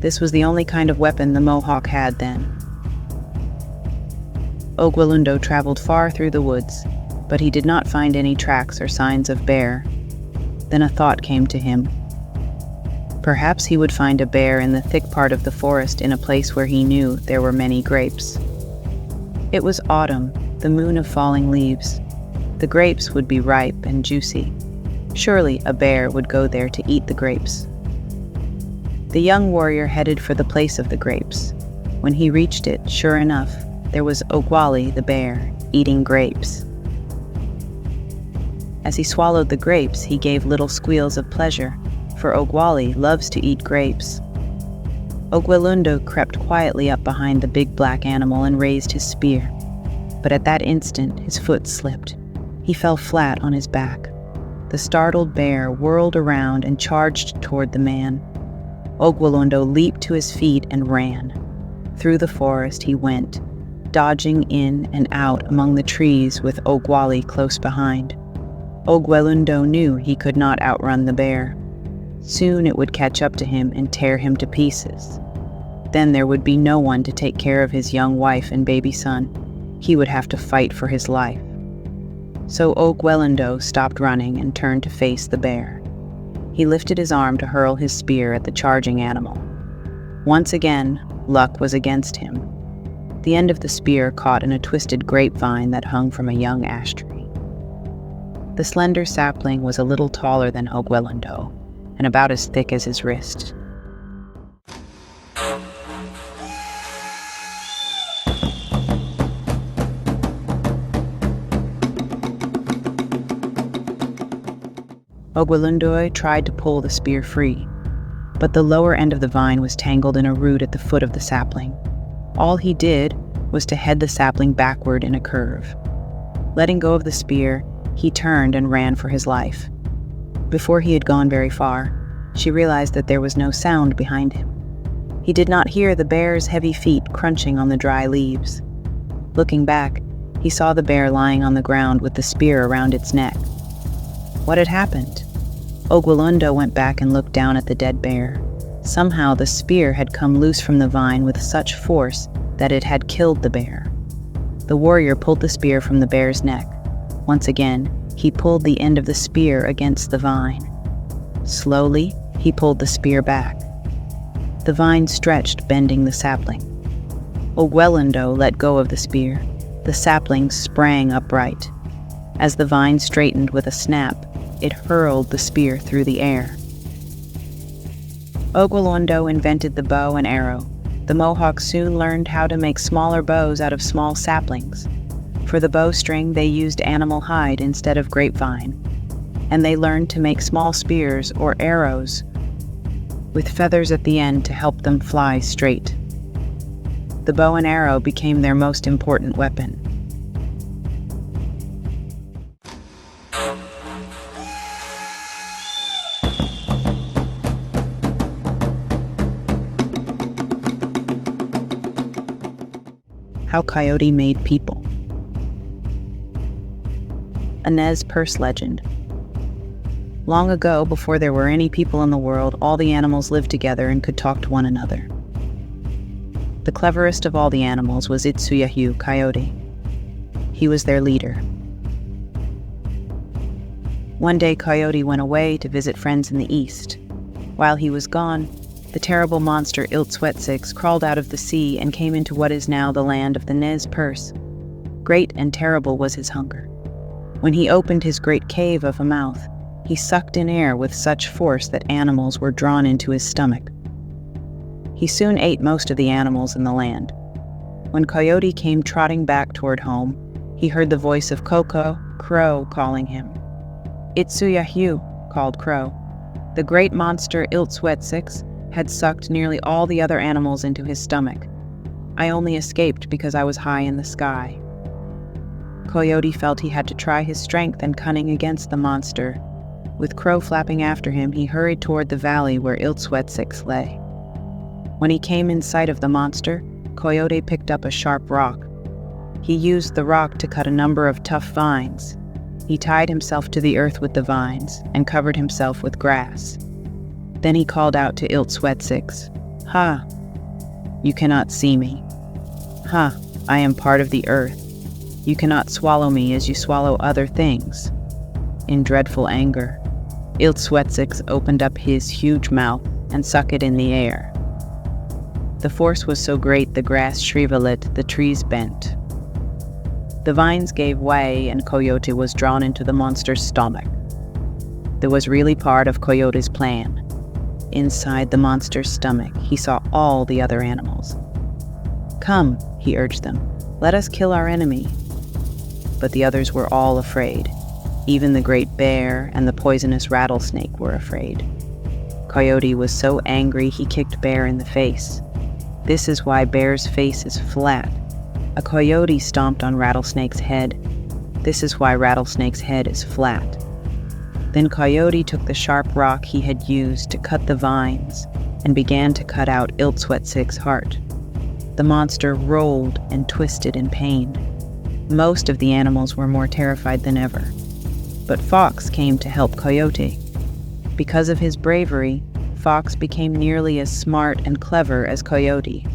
This was the only kind of weapon the Mohawk had then. Ogwallundo traveled far through the woods, but he did not find any tracks or signs of bear. Then a thought came to him. Perhaps he would find a bear in the thick part of the forest in a place where he knew there were many grapes. It was autumn, the moon of falling leaves. The grapes would be ripe and juicy. Surely a bear would go there to eat the grapes. The young warrior headed for the place of the grapes. When he reached it, sure enough, there was Ogwali the bear, eating grapes. As he swallowed the grapes, he gave little squeals of pleasure, for Ogwali loves to eat grapes. Ogwallundo crept quietly up behind the big black animal and raised his spear. But at that instant, his foot slipped. He fell flat on his back. The startled bear whirled around and charged toward the man. Ogwallundo leaped to his feet and ran. Through the forest he went, dodging in and out among the trees with Ogwali close behind. Ogwallundo knew he could not outrun the bear. Soon it would catch up to him and tear him to pieces. Then there would be no one to take care of his young wife and baby son. He would have to fight for his life. So Ogwallundo stopped running and turned to face the bear. He lifted his arm to hurl his spear at the charging animal. Once again, luck was against him. The end of the spear caught in a twisted grapevine that hung from a young ash tree. The slender sapling was a little taller than Ogwallundo, and about as thick as his wrist. Ogwallundo tried to pull the spear free, but the lower end of the vine was tangled in a root at the foot of the sapling. All he did was to head the sapling backward in a curve. Letting go of the spear, he turned and ran for his life. Before he had gone very far, she realized that there was no sound behind him. He did not hear the bear's heavy feet crunching on the dry leaves. Looking back, he saw the bear lying on the ground with the spear around its neck. What had happened? Ogwallundo went back and looked down at the dead bear. Somehow the spear had come loose from the vine with such force that it had killed the bear. The warrior pulled the spear from the bear's neck. Once again, he pulled the end of the spear against the vine. Slowly, he pulled the spear back. The vine stretched, bending the sapling. Ogwallundo let go of the spear. The sapling sprang upright. As the vine straightened with a snap, it hurled the spear through the air. Ogwallundo invented the bow and arrow. The Mohawks soon learned how to make smaller bows out of small saplings. For the bowstring, they used animal hide instead of grapevine, and they learned to make small spears or arrows with feathers at the end to help them fly straight. The bow and arrow became their most important weapon. How Coyote Made People. A Nez Perce legend. Long ago, before there were any people in the world, all the animals lived together and could talk to one another. The cleverest of all the animals was ʔitsiyahu, Coyote. He was their leader. One day, Coyote went away to visit friends in the east. While he was gone, the terrible monster ʔitsiyaye crawled out of the sea and came into what is now the land of the Nez Perce. Great and terrible was his hunger. When he opened his great cave of a mouth, he sucked in air with such force that animals were drawn into his stomach. He soon ate most of the animals in the land. When Coyote came trotting back toward home, he heard the voice of Koko, Crow, calling him. ʔitsiyahu, called Crow. The great monster ʔitsiyaye had sucked nearly all the other animals into his stomach. I only escaped because I was high in the sky. Coyote felt he had to try his strength and cunning against the monster. With Crow flapping after him, he hurried toward the valley where ʔitsiyaye lay. When he came in sight of the monster, Coyote picked up a sharp rock. He used the rock to cut a number of tough vines. He tied himself to the earth with the vines and covered himself with grass. Then he called out to ʔitsiyaye, "Ha! You cannot see me. Ha! I am part of the earth. You cannot swallow me as you swallow other things." In dreadful anger, ʔitsiyaye opened up his huge mouth and sucked it in the air. The force was so great the grass shriveled, the trees bent. The vines gave way and Coyote was drawn into the monster's stomach. That was really part of Coyote's plan. Inside the monster's stomach, he saw all the other animals. "Come," he urged them, "let us kill our enemy." But the others were all afraid. Even the great bear and the poisonous rattlesnake were afraid. Coyote was so angry he kicked Bear in the face. This is why Bear's face is flat. A coyote stomped on Rattlesnake's head. This is why Rattlesnake's head is flat. Then Coyote took the sharp rock he had used to cut the vines and began to cut out ʔitsiyaye's heart. The monster rolled and twisted in pain. Most of the animals were more terrified than ever. But Fox came to help Coyote. Because of his bravery, Fox became nearly as smart and clever as Coyote.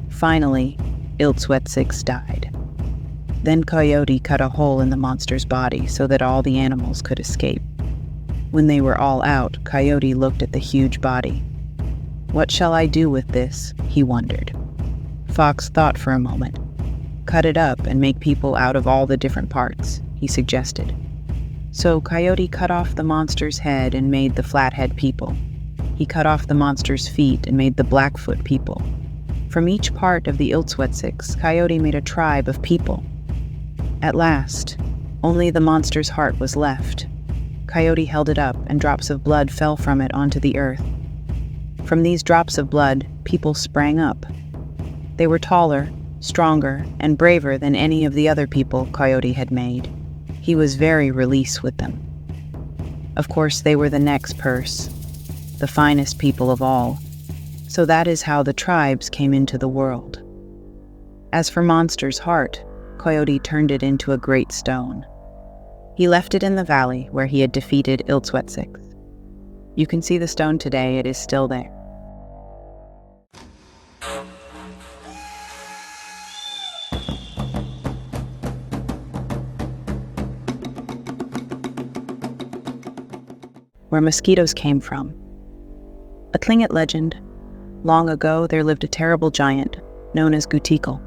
Finally, ʔitsiyaye died. Then Coyote cut a hole in the monster's body so that all the animals could escape. When they were all out, Coyote looked at the huge body. "What shall I do with this?" he wondered. Fox thought for a moment. "Cut it up and make people out of all the different parts," he suggested. So Coyote cut off the monster's head and made the flathead people. He cut off the monster's feet and made the Blackfoot people. From each part of the ʔitsiyaye, Coyote made a tribe of people. At last, only the monster's heart was left. Coyote held it up, and drops of blood fell from it onto the earth. From these drops of blood, people sprang up. They were taller, stronger, and braver than any of the other people Coyote had made. He was very released with them. Of course, they were the Nez Perce, the finest people of all. So that is how the tribes came into the world. As for Monster's heart, Coyote turned it into a great stone. He left it in the valley where he had defeated ʔitsiyaye. You can see the stone today, it is still there. Where mosquitoes came from. A Tlingit legend. Long ago there lived a terrible giant known as Gutikel.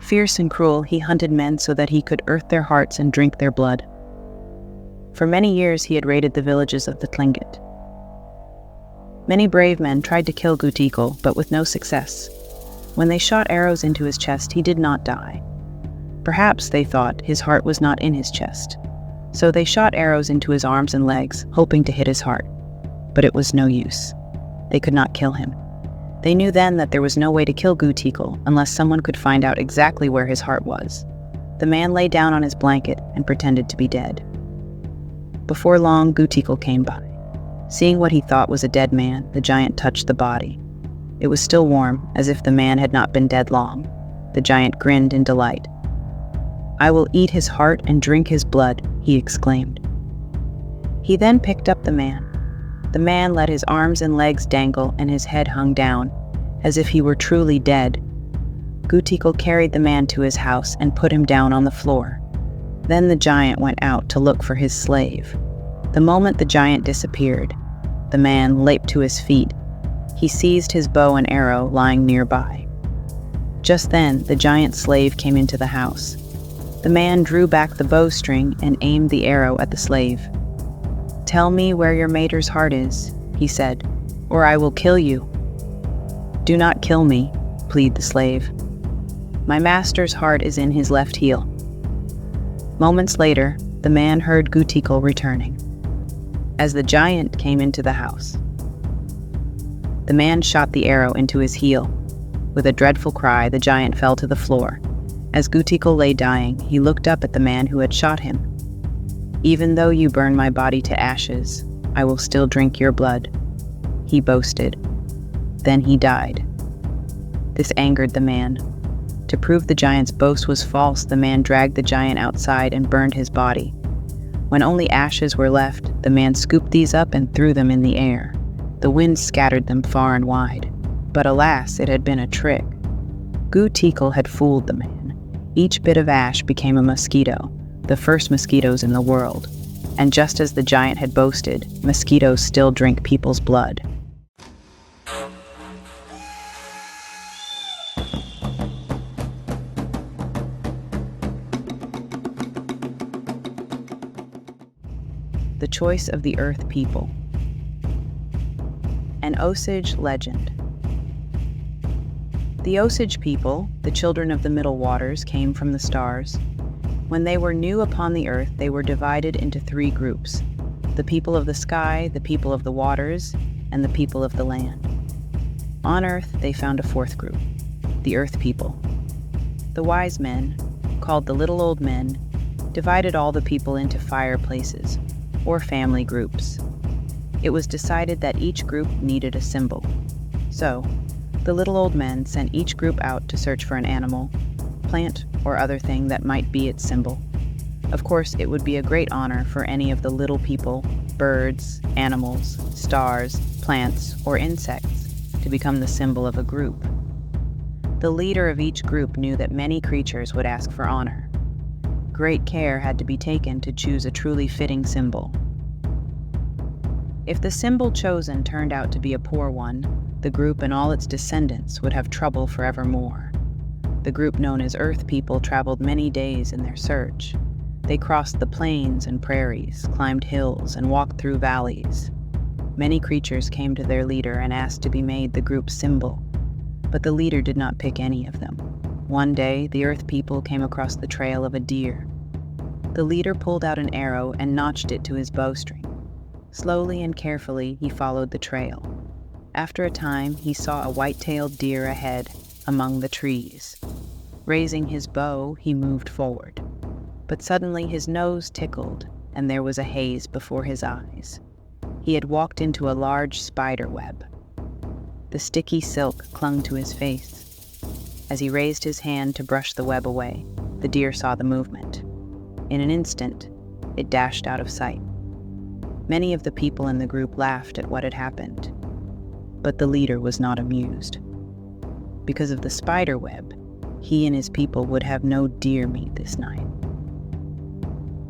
Fierce and cruel, he hunted men so that he could earth their hearts and drink their blood. For many years he had raided the villages of the Tlingit. Many brave men tried to kill Gutikel, but with no success. When they shot arrows into his chest, he did not die. Perhaps, they thought, his heart was not in his chest. So they shot arrows into his arms and legs, hoping to hit his heart. But it was no use. They could not kill him. They knew then that there was no way to kill ʔľğīql unless someone could find out exactly where his heart was. The man lay down on his blanket and pretended to be dead. Before long, ʔľīql came by. Seeing what he thought was a dead man, the giant touched the body. It was still warm, as if the man had not been dead long. The giant grinned in delight. "I will eat his heart and drink his blood," he exclaimed. He then picked up the man. The man let his arms and legs dangle and his head hung down, as if he were truly dead. ʔľīql carried the man to his house and put him down on the floor. Then the giant went out to look for his slave. The moment the giant disappeared, the man leaped to his feet. He seized his bow and arrow lying nearby. Just then, the giant slave came into the house. The man drew back the bowstring and aimed the arrow at the slave. "Tell me where your mater's heart is," he said, "or I will kill you." "Do not kill me," pleaded the slave. "My master's heart is in his left heel." Moments later, the man heard ʔľīql returning. As the giant came into the house, the man shot the arrow into his heel. With a dreadful cry, the giant fell to the floor. As ʔḻīql lay dying, he looked up at the man who had shot him. "Even though you burn my body to ashes, I will still drink your blood," he boasted. Then he died. This angered the man. To prove the giant's boast was false, the man dragged the giant outside and burned his body. When only ashes were left, the man scooped these up and threw them in the air. The wind scattered them far and wide. But alas, it had been a trick. ʔḻīql had fooled the man. Each bit of ash became a mosquito, the first mosquitoes in the world. And just as the giant had boasted, mosquitoes still drink people's blood. The choice of the Earth people. An Osage legend. The Osage people, the children of the middle waters, came from the stars. When they were new upon the earth, they were divided into 3 groups: the people of the sky, the people of the waters, and the people of the land. On earth, they found a 4th group, the Earth people. The wise men, called the little old men, divided all the people into fireplaces, or family groups. It was decided that each group needed a symbol. So, the little old men sent each group out to search for an animal, plant, or other thing that might be its symbol. Of course, it would be a great honor for any of the little people, birds, animals, stars, plants, or insects to become the symbol of a group. The leader of each group knew that many creatures would ask for honor. Great care had to be taken to choose a truly fitting symbol. If the symbol chosen turned out to be a poor one, the group and all its descendants would have trouble forevermore. The group known as Earth people traveled many days in their search. They crossed the plains and prairies, climbed hills, and walked through valleys. Many creatures came to their leader and asked to be made the group's symbol, but the leader did not pick any of them. One day, the Earth people came across the trail of a deer. The leader pulled out an arrow and notched it to his bowstring. Slowly and carefully, he followed the trail. After a time, he saw a white-tailed deer ahead, among the trees. Raising his bow, he moved forward. But suddenly his nose tickled, and there was a haze before his eyes. He had walked into a large spider web. The sticky silk clung to his face. As he raised his hand to brush the web away, the deer saw the movement. In an instant, it dashed out of sight. Many of the people in the group laughed at what had happened, but the leader was not amused. Because of the spider web, he and his people would have no deer meat this night.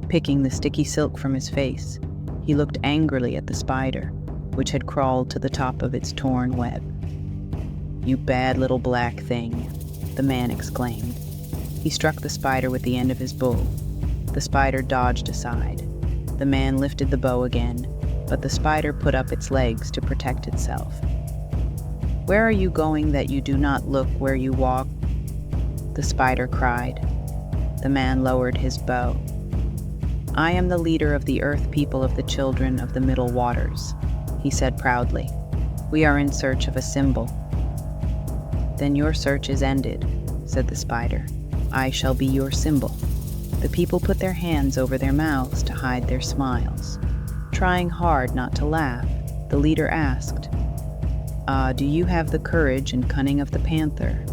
Picking the sticky silk from his face, he looked angrily at the spider, which had crawled to the top of its torn web. "You bad little black thing," the man exclaimed. He struck the spider with the end of his bow. The spider dodged aside. The man lifted the bow again, but the spider put up its legs to protect itself. "Where are you going that you do not look where you walk?" the spider cried. The man lowered his bow. "I am the leader of the Earth people of the children of the middle waters," he said proudly. "We are in search of a symbol." Then your search is ended, said the spider. I shall be your symbol. The people put their hands over their mouths to hide their smiles. Trying hard not to laugh, the leader asked, do you have the courage and cunning of the panther?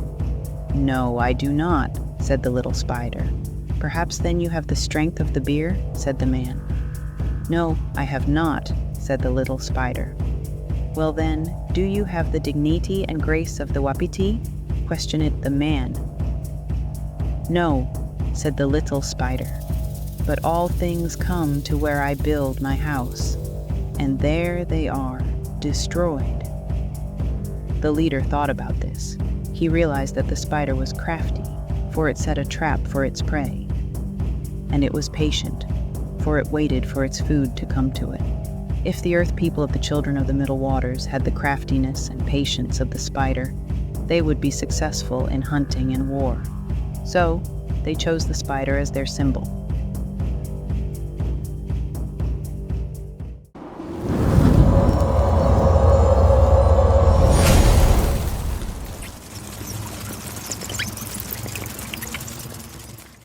No, I do not, said the little spider. Perhaps then you have the strength of the bear, said the man. No, I have not, said the little spider. Well then, do you have the dignity and grace of the wapiti? Questioned the man. No, said the little spider, but all things come to where I build my house, and there they are, destroyed. The leader thought about this. He realized that the spider was crafty, for it set a trap for its prey. And it was patient, for it waited for its food to come to it. If the earth people of the children of the middle waters had the craftiness and patience of the spider, they would be successful in hunting and war. So, they chose the spider as their symbol.